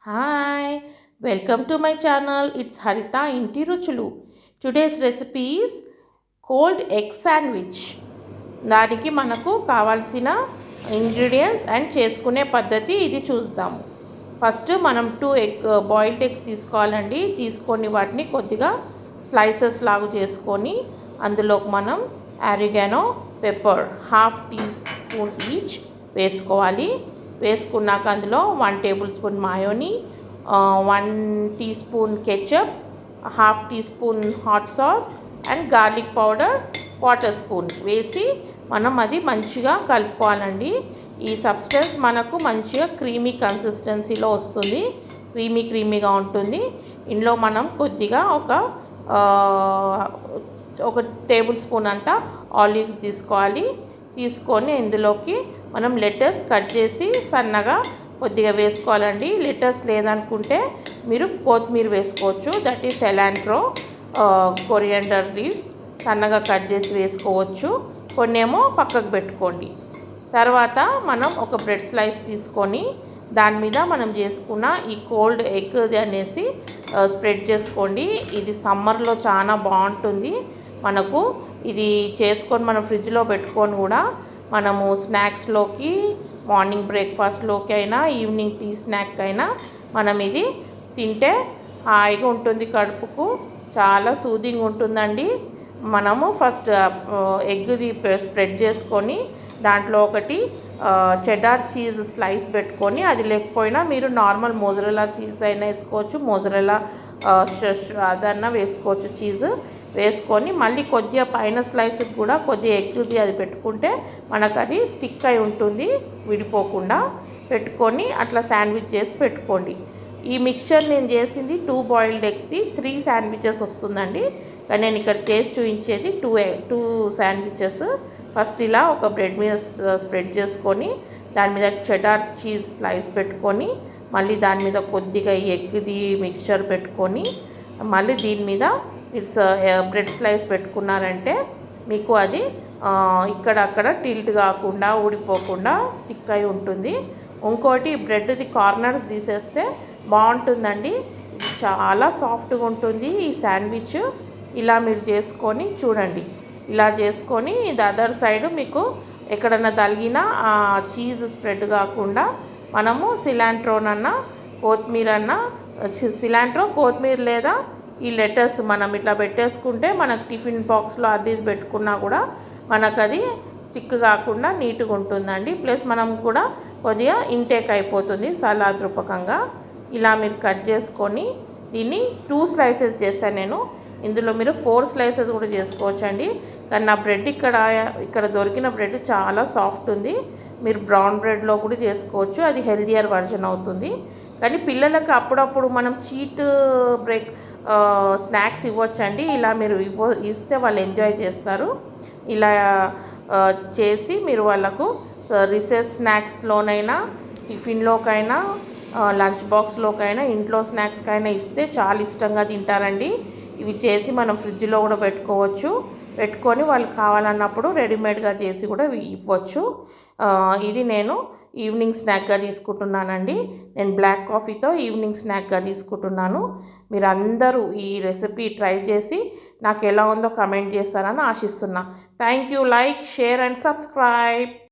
Hi, welcome to my channel. It's Harita Inti Ruchulu. Today's recipe is cold egg sandwich. దానికి మనకు కావాల్సిన ingredients and చేసుకునే పద్ధతి ఇది చూద్దాము. ఫస్ట్ మనం 2 బాయిల్డ్ ఎగ్స్ తీసుకోవాలండి. తీసుకొని వాటిని కొద్దిగా స్లైసెస్ లాగా చేసుకొని అందులోకి మనం oregano, pepper 1/2 teaspoon each వేసుకోవాలి. వేసుకున్నాక అందులో 1 tablespoon mayonnaise, 1 teaspoon ketchup, 1/2 teaspoon hot sauce and garlic powder 1/4 spoon వేసి మనం అది మంచిగా కలుపుకోవాలండి. ఈ సబ్స్టెన్స్ మనకు మంచిగా క్రీమీ కన్సిస్టెన్సీలో వస్తుంది, క్రీమీగా ఉంటుంది. ఇందులో మనం కొద్దిగా ఒక టేబుల్ స్పూన్ అంతా ఆలివ్స్ తీసుకోవాలి. తీసుకొని ఇందులోకి మనం లెటస్ కట్ చేసి సన్నగా కొద్దిగా వేసుకోవాలండి. లెటస్ లేదనుకుంటే మీరు కొత్తిమీర వేసుకోవచ్చు, దట్ ఈస్ సెలాంట్రో, కొరియాండర్ లీవ్స్ సన్నగా కట్ చేసి వేసుకోవచ్చు. కొన్నేమో పక్కకు పెట్టుకోండి. తర్వాత మనం ఒక బ్రెడ్ స్లైస్ తీసుకొని దాని మీద మనం చేసుకున్న ఈ కోల్డ్ ఎగ్ అనేసి స్ప్రెడ్ చేసుకోండి. ఇది సమ్మర్లో చాలా బాగుంటుంది. మనకు ఇది చేసుకొని మనం ఫ్రిడ్జ్లో పెట్టుకొని కూడా మనము స్నాక్స్లోకి, మార్నింగ్ బ్రేక్ఫాస్ట్లోకి అయినా, ఈవినింగ్ టీ స్నాక్ అయినా మనం ఇది తింటే హాయిగా ఉంటుంది. కడుపుకు చాలా సూదింగ్ ఉంటుందండి. మనము ఫస్ట్ ఎగ్ది స్ప్రెడ్ చేసుకొని దాంట్లో ఒకటి చెడార్ చీజ్ స్లైస్ పెట్టుకొని, అది లేకపోయినా మీరు నార్మల్ మోజరెలా చీజ్ అయినా వేసుకోవచ్చు, మోజరెలా అదన్నా వేసుకోవచ్చు. చీజ్ వేసుకొని మళ్ళీ కొద్దిగా పైన స్లైస్కి కూడా కొద్దిగా ఎగ్ది అది పెట్టుకుంటే మనకు అది స్టిక్ అయి ఉంటుంది, విడిపోకుండా పెట్టుకొని అట్లా శాండ్విచ్ చేసి పెట్టుకోండి. ఈ మిక్స్చర్ నేను చేసింది 2 బాయిల్డ్ ఎగ్స్ది 3 శాండ్విచెస్ వస్తుందండి. కానీ నేను ఇక్కడ టేస్ట్ చూపించేది 2 శాండ్విచెస్. ఫస్ట్ ఇలా ఒక బ్రెడ్ మీద స్ప్రెడ్ చేసుకొని దాని మీద చెడార్ చీజ్ స్లైస్ పెట్టుకొని మళ్ళీ దాని మీద కొద్దిగా ఎగ్ది మిక్స్చర్ పెట్టుకొని మళ్ళీ దీని మీద ఇట్స్ బ్రెడ్ స్లైస్ పెట్టుకున్నారంటే మీకు అది ఇక్కడక్కడ టిల్ట్ కాకుండా, ఊడిపోకుండా స్టిక్ అయి ఉంటుంది. ఇంకోటి బ్రెడ్ది కార్నర్స్ తీసేస్తే బాగుంటుందండి. ఇది చాలా సాఫ్ట్గా ఉంటుంది ఈ శాండ్విచ్. ఇలా మీరు చేసుకొని చూడండి. ఇలా చేసుకొని ఇది అదర్ సైడ్ మీకు ఎక్కడన్నా తగిలిన చీజ్ స్ప్రెడ్ కాకుండా మనము సిలాంట్రోనన్నా, కొత్తిమీర లేదా ఈ లెటర్స్ మనం ఇట్లా పెట్టేసుకుంటే మనకు టిఫిన్ బాక్స్లో అది పెట్టుకున్నా కూడా మనకు అది స్టిక్ కాకుండా నీట్గా ఉంటుందండి. ప్లస్ మనం కూడా కొద్దిగా ఇంటేక్ అయిపోతుంది సలాద్ రూపకంగా. ఇలా మీరు కట్ చేసుకొని దీన్ని 2 స్లైసెస్ చేస్తాను నేను. ఇందులో మీరు 4 స్లైసెస్ కూడా చేసుకోవచ్చండి. కానీ నా బ్రెడ్ ఇక్కడ దొరికిన బ్రెడ్ చాలా సాఫ్ట్ ఉంది. మీరు బ్రౌన్ బ్రెడ్లో కూడా చేసుకోవచ్చు, అది హెల్దియర్ వర్జన్ అవుతుంది. కానీ పిల్లలకు అప్పుడప్పుడు మనం చీట్ స్నాక్స్ ఇవ్వచ్చండి. ఇలా మీరు ఇస్తే వాళ్ళు ఎంజాయ్ చేస్తారు. ఇలా చేసి మీరు వాళ్ళకు రిసెస్ స్నాక్స్లోనైనా, టిఫిన్లోకైనా, లంచ్ బాక్స్లోకైనా, ఇంట్లో స్నాక్స్కైనా ఇస్తే చాలా ఇష్టంగా తింటారండి. ఇవి చేసి మనం ఫ్రిడ్జ్లో కూడా పెట్టుకొని వాళ్ళు కావాలన్నప్పుడు రెడీమేడ్గా చేసి కూడా ఇవ్వచ్చు. ఇది నేను ఈవినింగ్ స్నాక్గా తీసుకుంటున్నానండి. నేను బ్లాక్ కాఫీతో ఈవినింగ్ స్నాక్గా తీసుకుంటున్నాను. మీరు అందరూ ఈ రెసిపీ ట్రై చేసి నాకు ఎలా ఉందో కమెంట్ చేస్తారని ఆశిస్తున్నా. Thank you. Like, share and subscribe.